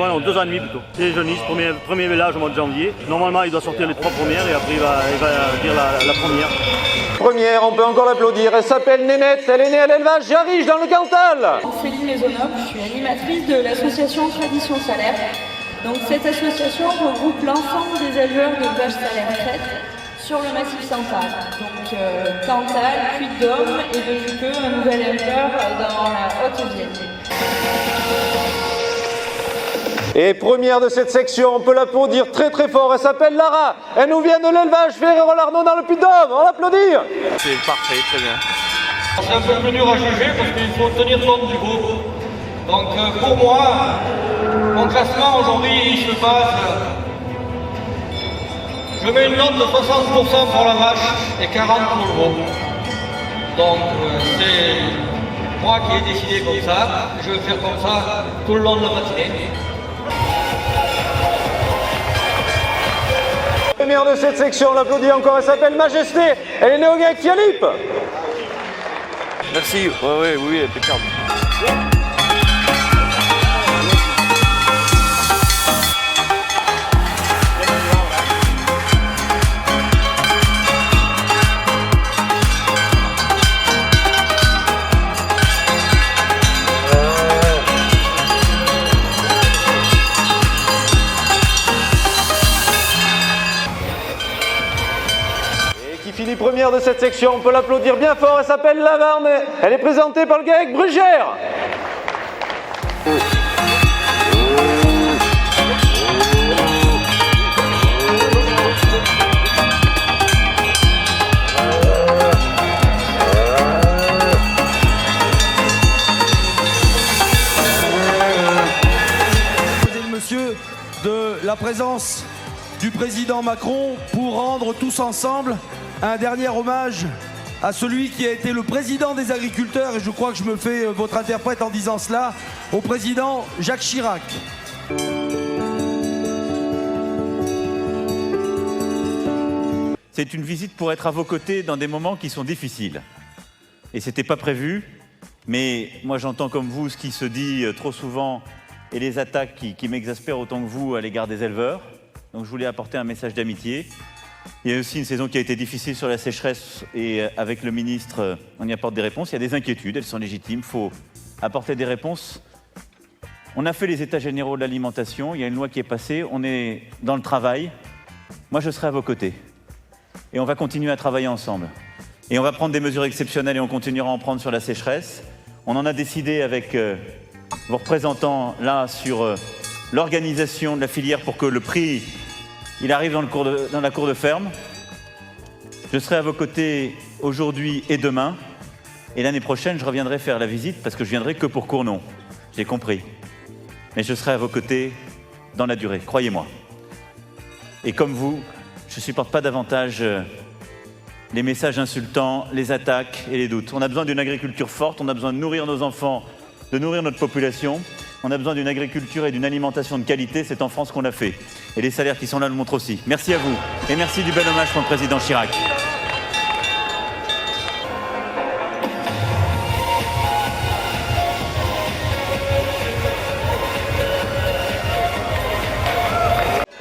En 2 ans et demi plutôt. C'est les jeunistes, premier village au mois de janvier. Normalement, il doit sortir les 3 premières et après il va dire la première. Première, on peut encore l'applaudir. Elle s'appelle Nénette, elle est née à l'élevage Jarige dans le Cantal. Céline Maisonneuve, je suis animatrice de l'association Tradition Salaire. Donc cette association regroupe l'ensemble des éleveurs de vaches salaires crête sur le massif central. Donc Cantal, Puy-de-Dôme et depuis peu un nouvel éleveur dans la Haute-Vienne. Et première de cette section, on peut l'applaudir très très fort, elle s'appelle Lara. Elle nous vient de l'élevage Ferrero-Larno dans le Puy-de-Dôme, on l'applaudit. C'est parfait, très bien. C'est un peu plus dur à juger parce qu'il faut tenir compte du groupe. Donc pour moi, mon classement aujourd'hui se base. Je mets une note de 60% pour la vache et 40% pour le groupe. Donc c'est moi qui ai décidé comme ça. Je vais faire comme ça tout le long de la matinée. Première de cette section, on l'applaudit encore, elle s'appelle Majesté, elle est née au GAEC Philippe. Merci, oui, impeccable. Finit première de cette section, on peut l'applaudir bien fort, elle s'appelle Lavarne, elle est présentée par le GAEC Brugère. Monsieur, de la présence du président Macron pour rendre tous ensemble un dernier hommage à celui qui a été le président des agriculteurs, et je crois que je me fais votre interprète en disant cela, au président Jacques Chirac. C'est une visite pour être à vos côtés dans des moments qui sont difficiles. Et c'était pas prévu, mais moi j'entends comme vous ce qui se dit trop souvent et les attaques qui m'exaspèrent autant que vous à l'égard des éleveurs. Donc je voulais apporter un message d'amitié. Il y a aussi une saison qui a été difficile sur la sécheresse et avec le ministre, on y apporte des réponses. Il y a des inquiétudes, elles sont légitimes, il faut apporter des réponses. On a fait les états généraux de l'alimentation, il y a une loi qui est passée, on est dans le travail. Moi, je serai à vos côtés et on va continuer à travailler ensemble. Et on va prendre des mesures exceptionnelles et on continuera à en prendre sur la sécheresse. On en a décidé avec vos représentants là sur l'organisation de la filière pour que le prix il arrive dans la cour de ferme. Je serai à vos côtés aujourd'hui et demain. Et l'année prochaine, je reviendrai faire la visite parce que je viendrai que pour Cournon. J'ai compris. Mais je serai à vos côtés dans la durée, croyez-moi. Et comme vous, je ne supporte pas davantage les messages insultants, les attaques et les doutes. On a besoin d'une agriculture forte, on a besoin de nourrir nos enfants, de nourrir notre population. On a besoin d'une agriculture et d'une alimentation de qualité, c'est en France qu'on l'a fait. Et les salaires qui sont là le montrent aussi. Merci à vous et merci du bel hommage pour le président Chirac.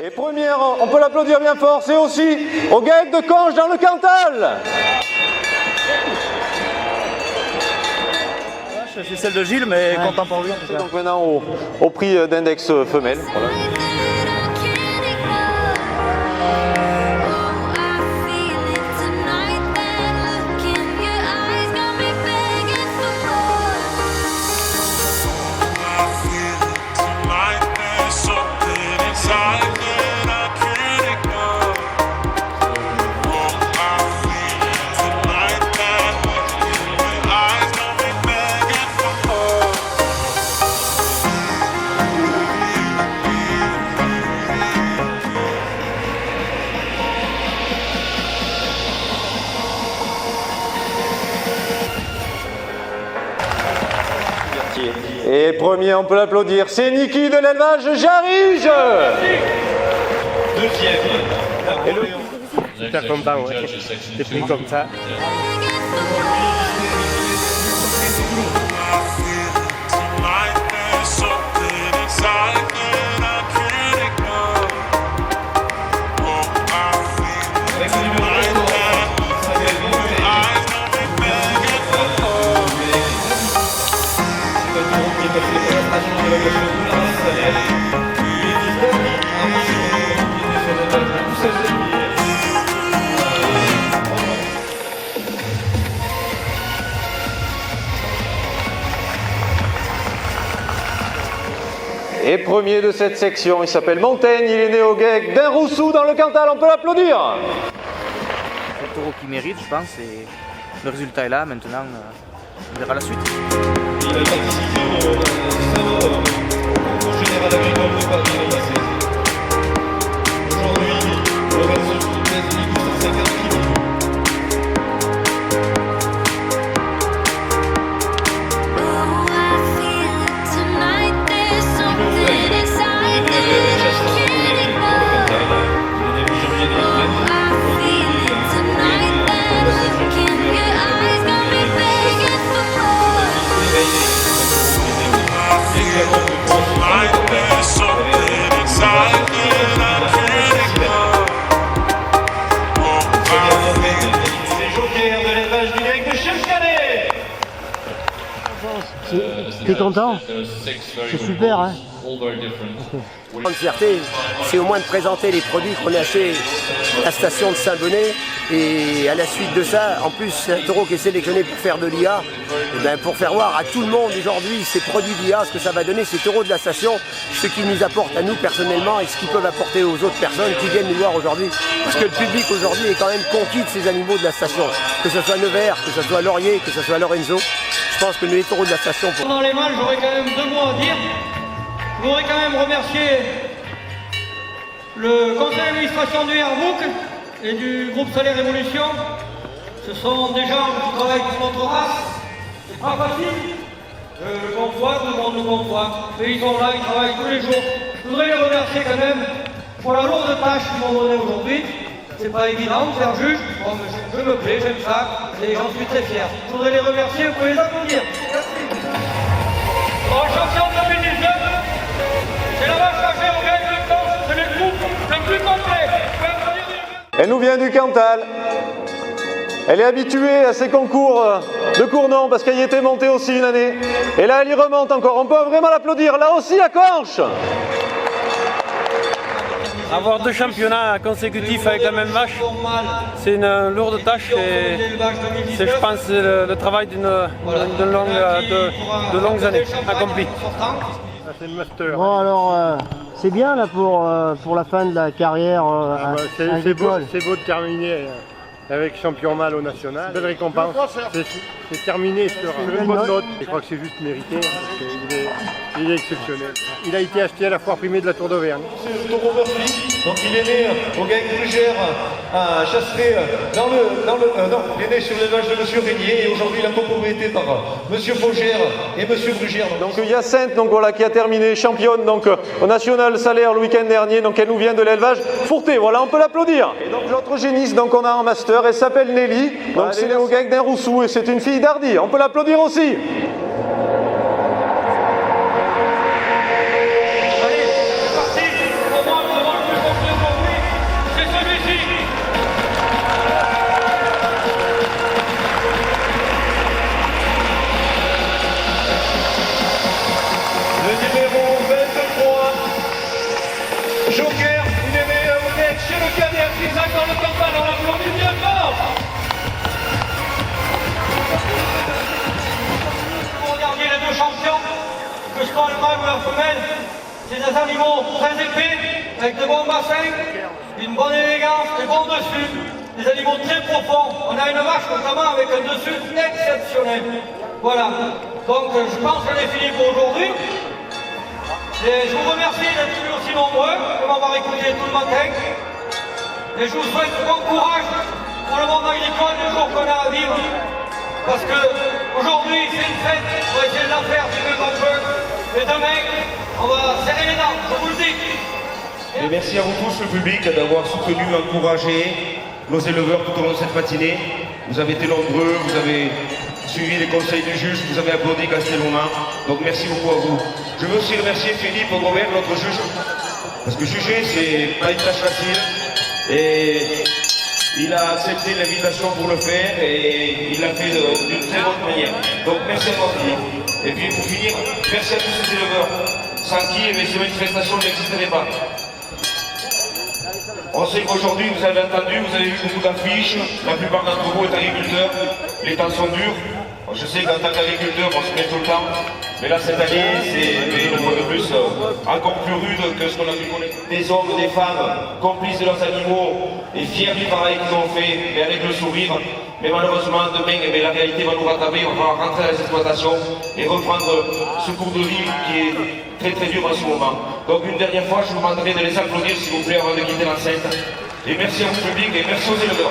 Et première, on peut l'applaudir bien fort, c'est aussi au GAEC de Conches dans le Cantal. c'est celle de Gilles, mais content pour lui en tout cas. Donc maintenant au prix d'index femelle. Voilà. Et premier, on peut l'applaudir, c'est Niki de l'élevage Jarige. Super content, ouais. C'est pris comme ça. Et premier de cette section, il s'appelle Montaigne, il est né au GEC d'Inroussou dans le Cantal, on peut l'applaudir. C'est le taureau qui mérite, je pense, et le résultat est là, maintenant on verra la suite. Il a participé au concours général agricole de Paris l'année passée. Aujourd'hui, le reste pèse 1850 kg. T'es content? C'est super, hein? Grande fierté, c'est au moins de présenter les produits qu'on a achetés à la station de Saint-Bonnet. Et à la suite de ça, en plus, c'est un taureau qui est sélectionné pour faire de l'IA. Et ben, pour faire voir à tout le monde aujourd'hui ces produits d'IA, ce que ça va donner, ces taureaux de la station, ce qu'ils nous apportent à nous personnellement et ce qu'ils peuvent apporter aux autres personnes qui viennent nous voir aujourd'hui. Parce que le public aujourd'hui est quand même conquis de ces animaux de la station. Que ce soit Nevers, que ce soit Laurier, que ce soit Lorenzo. Je pense que nous, les taureaux de la station... Pendant les mâles, j'aurais quand même deux mots à dire. Je voudrais quand même remercier le conseil d'administration du Airbook et du groupe Salaire Évolution. Ce sont des gens qui travaillent pour notre race. C'est pas facile. Je le conçois, tout le monde le conçoit. Mais ils sont là, ils travaillent tous les jours. Je voudrais les remercier quand même pour la lourde tâche qu'ils m'ont donnée aujourd'hui. C'est pas évident de faire juge. Bon, je me plais, j'aime ça. Et j'en suis très fier. Je voudrais les remercier, vous pouvez les applaudir. Merci. En champion 2019, c'est la vache cachée au gain de temps, c'est le groupe le plus complet. Elle nous vient du Cantal. Elle est habituée à ces concours de Cournon parce qu'elle y était montée aussi une année. Et là, elle y remonte encore. On peut vraiment l'applaudir. Là aussi, à Conche. Avoir deux championnats consécutifs avec la même vache, c'est une lourde tâche et c'est, je pense, le travail de longues années accomplies. Bon alors, c'est bien là pour la fin de la carrière c'est beau de terminer avec champion mâle au national. Belle récompense. C'est terminé sur une bonne note. Je crois que c'est juste mérité. Il est exceptionnel. Il a été acheté à la foire primée de la Tour d'Auvergne. C'est le taureau Murphy. Donc il est né au GEC Brugère à Chasseray. Il est né sur l'élevage de M. Régnier et aujourd'hui il est copropriété par M. Faugère et M. Brugère. Donc Hyacinthe, donc voilà, qui a terminé championne donc au National Salaire le week-end dernier. Donc elle nous vient de l'élevage Fourté. Voilà, on peut l'applaudir. Et donc l'autre génisse, donc on a en master, elle s'appelle Nelly. Donc c'est né au GEC d'Inroussou et c'est une fille d'Hardy. On peut l'applaudir aussi. Joker, il est meilleur mec chez le Cadet, Isaac dans le campagne, on l'applaudit bien fort. Pour regarder les deux champions, que ce soit le mâle ou la femelle, c'est des animaux très épais, avec de bons bassins, une bonne élégance, des bons dessus, des animaux très profonds. On a une vache notamment avec un dessus exceptionnel. Voilà, donc je pense qu'on est fini pour aujourd'hui. Et je vous remercie d'être venus aussi nombreux, de m'avoir écouté tout le matin. Et je vous souhaite bon courage pour le monde agricole, le jour qu'on a à vivre. Parce qu'aujourd'hui, c'est une fête, on va essayer de la faire du mieux qu'on peut. Et demain, on va serrer les dents, je vous le dis. Et merci à vous tous, le public, d'avoir soutenu, encouragé nos éleveurs tout au long de cette matinée. Vous avez été nombreux, vous avez suivi les conseils du juge, vous avez applaudi Castelmonin. Donc merci beaucoup à vous. Je veux aussi remercier Philippe Gobert, notre juge, parce que juger, c'est pas une tâche facile. Et il a accepté l'invitation pour le faire et il l'a fait d'une très bonne manière. Donc merci à toi Philippe. Et puis pour finir, merci à tous ces éleveurs, sans qui ces manifestations n'existeraient pas. On sait qu'aujourd'hui, vous avez entendu, vous avez vu beaucoup d'affiches, la plupart d'entre vous êtes agriculteurs, les temps sont durs. Je sais qu'en tant qu'agriculteur, on se met tout le temps, mais là cette année, c'est une fois de plus encore plus rude que ce qu'on a pu connaître. Des hommes, des femmes, complices de leurs animaux et fiers du travail qu'ils ont fait, mais avec le sourire. Mais malheureusement, demain, la réalité va nous rattraper, on va rentrer à les exploitations et reprendre ce cours de vie qui est très très dur en ce moment. Donc une dernière fois, je vous demanderai de les applaudir s'il vous plaît avant de quitter l'enceinte. Et merci à vous public et merci aux éleveurs.